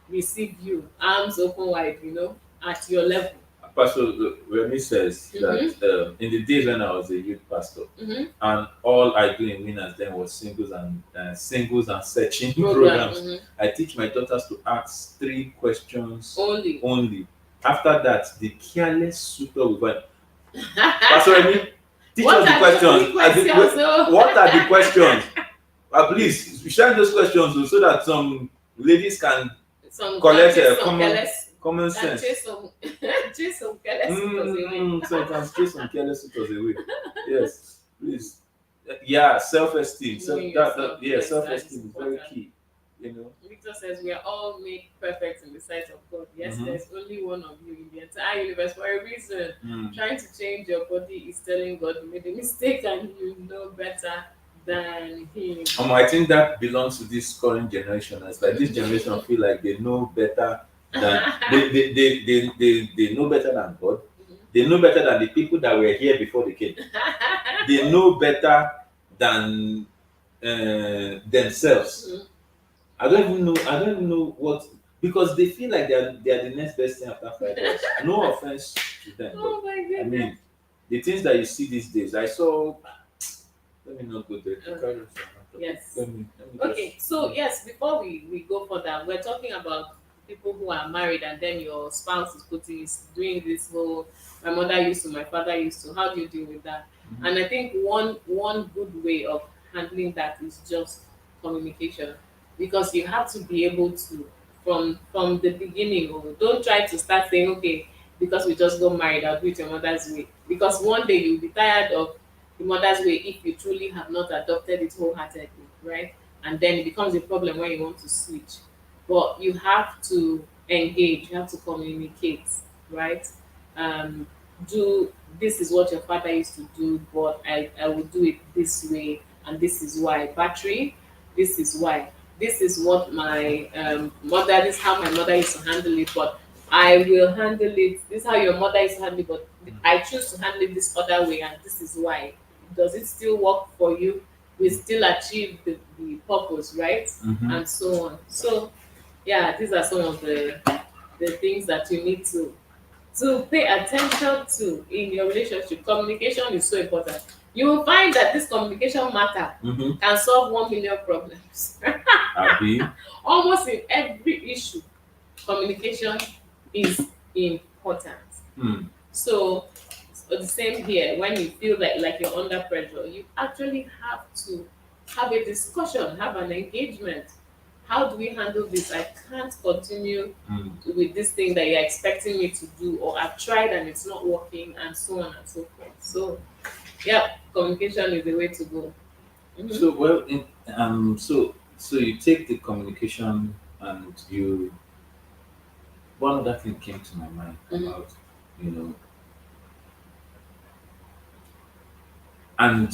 receive you, arms open wide, you know, at your level. Pastor Remy says that in the days when I was a youth pastor, and all I do in Winners then was singles and searching programs. I teach my daughters to ask 3 questions only. After that, the careless suitor will go. Pastor Remy, teach What us the are questions. questions? What are the questions? Please share those questions so that some ladies can collect common sense. Chase some careless suitors away. So you can chase some careless suitors away. Yes, please. Yeah, self-esteem. Knowing yourself, yes, Self-esteem that is is very important. key. You know. Victor says we are all made perfect in the sight of God. Yes, Mhm. there's only one of you in the entire universe for a reason. Mm. Trying to change your body is telling God you made a mistake and you know better than him. I think that belongs to this current generation. It's like this generation feel like they know better than they know better than God. They know better than the people that were here before they came. They know better than themselves. I don't even know what because they feel like they're the next best thing after fried rice. No offense to them, Oh my but I goodness. mean, the things that you see these days, I saw. Let me not go there. Yes. Let me Okay, so yes, before we go further, we're talking about people who are married and then your spouse is doing this whole my mother used to, my father used to. How do you deal with that? Mhm. And I think one good way of handling that is just communication, because you have to be able to from the beginning. Or don't try to start saying, okay, because we just got married, I'll do it your mother's way, because one day you'll be tired of the mother's way if you truly have not adopted it wholeheartedly, right? And then it becomes a problem when you want to switch. But you have to engage, you have to communicate, right? Um, do this is what your father used to do, but I will do it this way, and this is why. Battery, this is why. This is what my mother, this is how my mother used to handle it, but I will handle it. This is how your mother used to handle it, but I choose to handle it this other way, and this is why. Does it still work for you? We still achieve the purpose, right? Mhm. And so on. So yeah, these are some of the things that you need to pay attention to in your relationship. Communication is so important. You will find that this communication matter Mhm. can solve 1 million problems. Abi. Almost in every issue, communication is important. Hmm. So the same here, when you feel like you're under pressure, you actually have to have a discussion, have an engagement. How do we handle this? I can't continue Hmm. with this thing that you're expecting me to do, or I've tried and it's not working, and so on and so forth. So yeah, communication is the way to go. Mhm. So well, so you take the communication and you. One other thing came to my mind Mhm. about, you know, and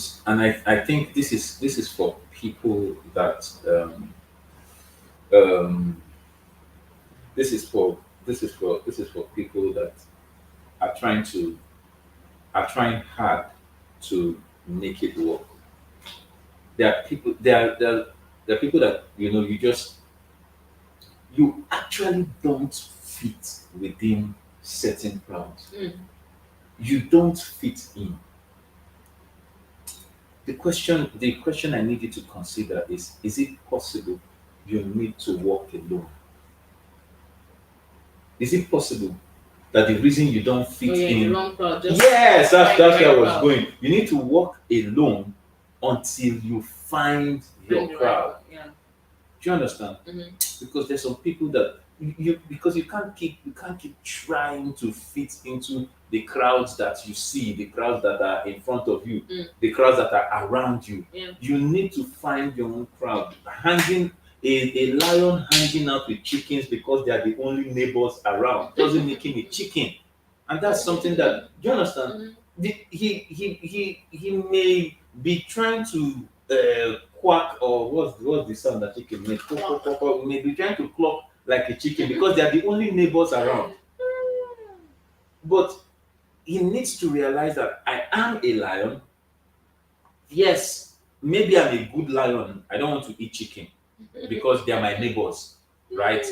I think this is for people that um this is for people that are trying hard to make it work. There are people that you actually don't fit within certain crowds. Mm. You don't fit in. The question I need you to consider is it possible you need to walk alone? Is it possible that the reason you don't Oh fit yeah, in the in. wrong crowd. Just Yes, that's find the that's where I right was crowd. going. You need to walk alone until you find your Find the right crowd. crowd. Yeah. Do you understand? Mhm. Because there's some people that because you can't keep trying to fit into the crowds that you see, the crowds that are in front of you, Mm. the crowds that are around you. Yeah. You need to find your own crowd. Hanging a lion hanging out with chickens because they are the only neighbors around doesn't make him a chicken. And that's something that, do you understand? Mhm. He may be trying to quack, or what's the sound that chicken make? Quack, quack, quack, quack. May be trying to cluck like a chicken because they are the only neighbors around. But he needs to realize that I am a lion. Yes, maybe I'm a good lion. I don't want to eat chicken because they are my neighbors, right?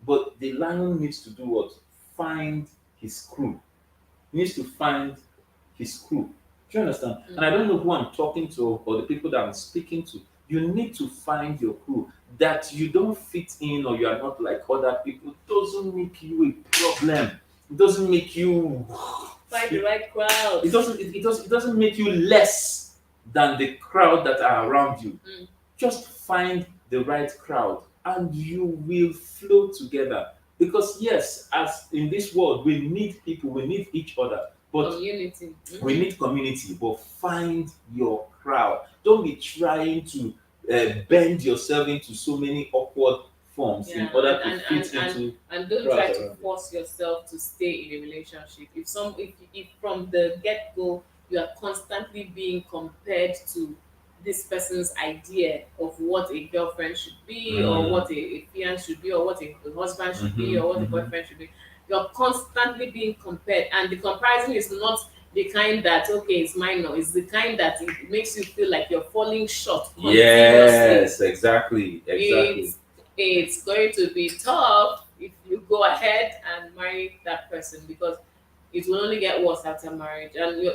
But the lion needs to do what? Find his crew. He needs to find his crew. Do you understand? And I don't know who I'm talking to or the people that I'm speaking to. You need to find your crew. That you don't fit in or you are not like other people doesn't make you a problem. It doesn't make you. Find the right crowd. It doesn't make you less than the crowd that are around you. Mm. Just find the right crowd and you will flow together. Because yes, as in this world, we need people, we need each other. But Community. we need community, but find your crowd. Don't be trying to bend yourself into so many awkward forms in Yeah, order to and fit into and don't crowds try to around you. force yourself to stay in a relationship. If from the get go you are constantly being compared to this person's idea of what a girlfriend should be, or what a fiance should be, or what a husband should be, or what a boyfriend should be, you're constantly being compared, and the comparison is not the kind that okay it's minor, it's the kind that it makes you feel like you're falling short continuously. Yes, exactly. It's it's going to be tough if you go ahead and marry that person, because it will only get worse after marriage, and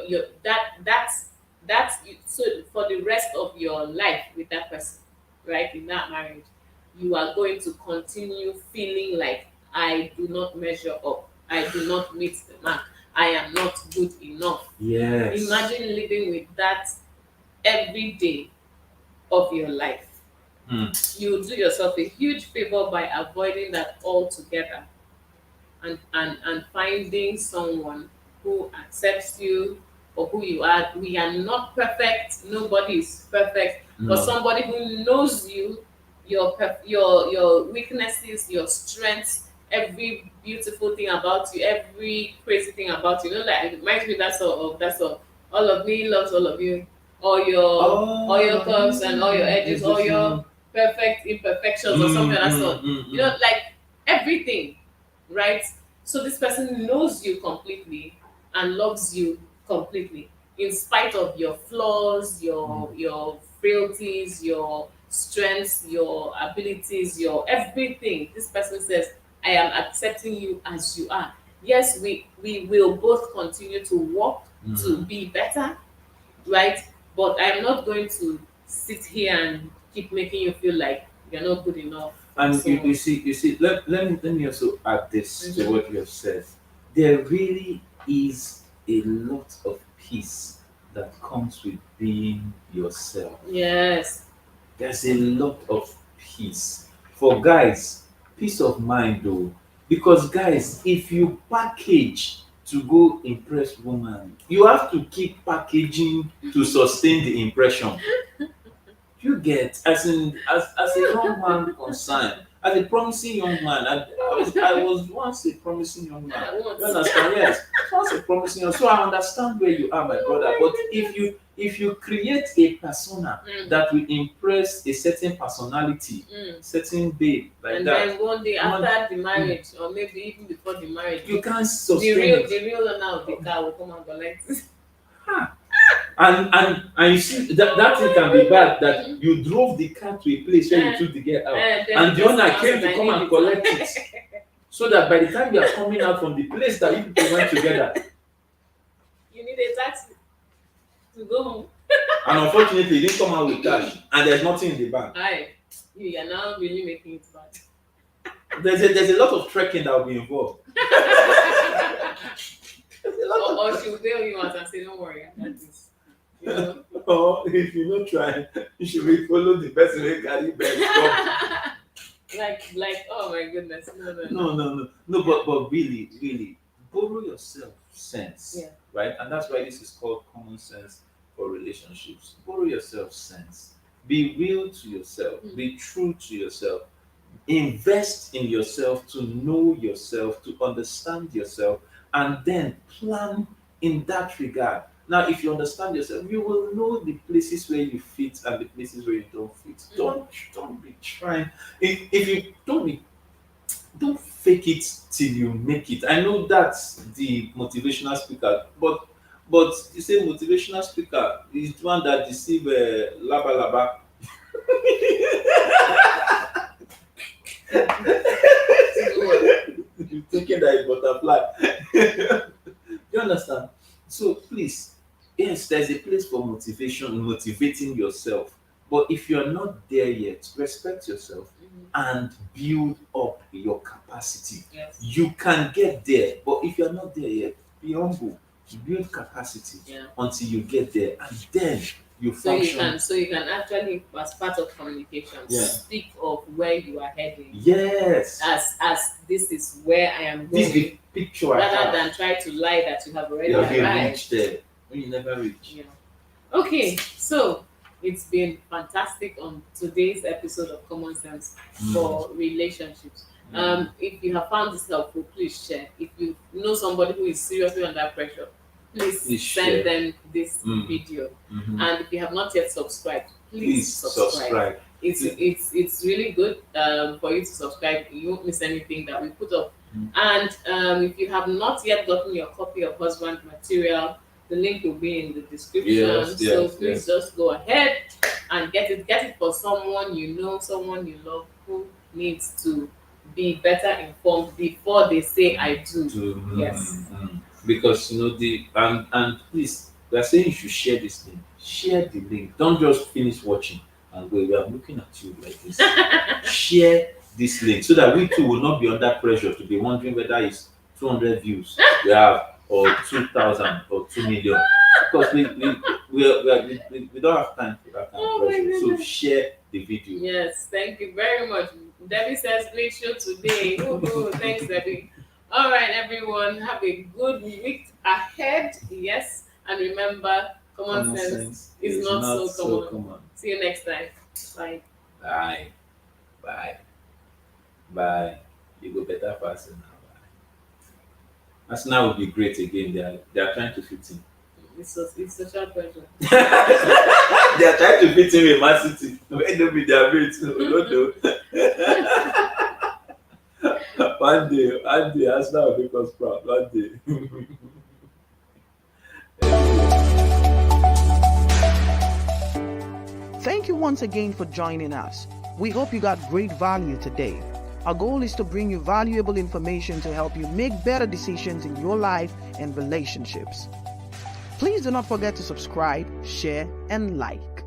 so for the rest of your life with that person, right, in that marriage, you are going to continue feeling like, I do not measure up, I do not meet the mark, I am not good enough. Yes. Imagine living with that every day of your life. You do yourself a huge favor by avoiding that altogether, and finding someone who accepts you for who you are. We are not perfect. Nobody is perfect. No. But somebody who knows you, your weaknesses, your strengths, every beautiful thing about you, every crazy thing about you. You know, like it reminds me that's all of me loves all of you, all your curves and all your edges, all your perfect imperfections or something like that sort. You know, like everything, right? So this person knows you completely and loves you completely, in spite of your flaws, your frailties, your strengths, your abilities, your everything. This person says, I am accepting you as you are. Yes, we will both continue to work to be better, right? But I'm not going to sit here and keep making you feel like you're not good enough. And So, you see, let me also add this to what you have said. There really is a lot of peace that comes with being yourself. yes. There's a lot of peace. For guys, peace of mind though. Because guys, if you package to go impress woman, you have to keep packaging to sustain the impression. You get, as a young man concerned, as a promising young man, I was once a promising young man. You understand? Yes, once a promising young. So I understand where you are, my brother. But if you create a persona that will impress a certain personality, certain babe like And that, then one day after the marriage, or maybe even before the marriage, you can't the sustain real it. the real owner of the car will come and collect it. And you see that thing can be bad, that you drove the car to a place where you took the girl out, and the owner came to come and collect it, so that by the time you are coming out from the place that you people went together, You need a taxi to go home. and unfortunately you didn't come out with cash and there's nothing in the bank. Hi, you are now really making it bad. There's a lot of trekking that will be involved. There's a lot of Or she will bail you out and say, don't worry, I got this. You know? or if you not try, you should be follow the person who carry bag stop. like, oh my goodness, no. No, but really, borrow yourself sense, Yeah. right? And that's why this is called common sense for relationships. Borrow yourself sense. Be real to yourself. Be true to yourself. Invest in yourself to know yourself, to understand yourself, and then plan in that regard. Now, if you understand yourself, you will know the places where you fit and the places where you don't fit. Don't be trying. If you don't fake it till you make it. I know that's the motivational speaker, but you say motivational speaker is the one that deceive laba laba. You thinking that it's butterfly. You understand? So please, yes, there's a place for motivation, motivating yourself. But if you're not there yet, respect yourself and build up your capacity. Yes. You can get there, but if you're not there yet, be humble. Build capacity until you get there, and then you function. So you can actually, as part of communication, speak of where you are heading. Yes. As this is where I am This is going, the picture I rather have. than try to lie that you have already You have arrived. reached there when you never reach. Yeah. Okay, so it's been fantastic on today's episode of Common Sense for Relationships. If you have found this helpful, please share. If you know somebody who is seriously under pressure, please share. send them this video. And if you have not yet subscribed, please subscribe. It's really good for you to subscribe. You won't miss anything that we put up. And if you have not yet gotten your copy of Husband Material, the link will be in the description. So please just go ahead and get it. Get it for someone you know, someone you love, who needs to be better informed before they say I do. Yes. Because and please, we are saying you should share this link. Share the link. Don't just finish watching and go. We are looking at you like this. Share this link so that we too will not be under pressure to be wondering whether it's 200 views we have or 2,000 or 2 million. Because we don't have time for that kind of pressure. So share the video. Yes, thank you very much. Debbie says great show today. Woohoo. Thanks, Debbie. All right, everyone, have a good week ahead. Yes, and remember, common sense is not so common. See you next time. Bye. Bye. Bye. Bye. You go better faster now. Bye. Arsenal will be great again. They are trying to fit in. It's social pressure. They are trying to fit in with Man City. When they be their mates, no, no. One day, Arsenal will make us proud. One day. Thank you once again for joining us. We hope you got great value today. Our goal is to bring you valuable information to help you make better decisions in your life and relationships. Please do not forget to subscribe, share, and like.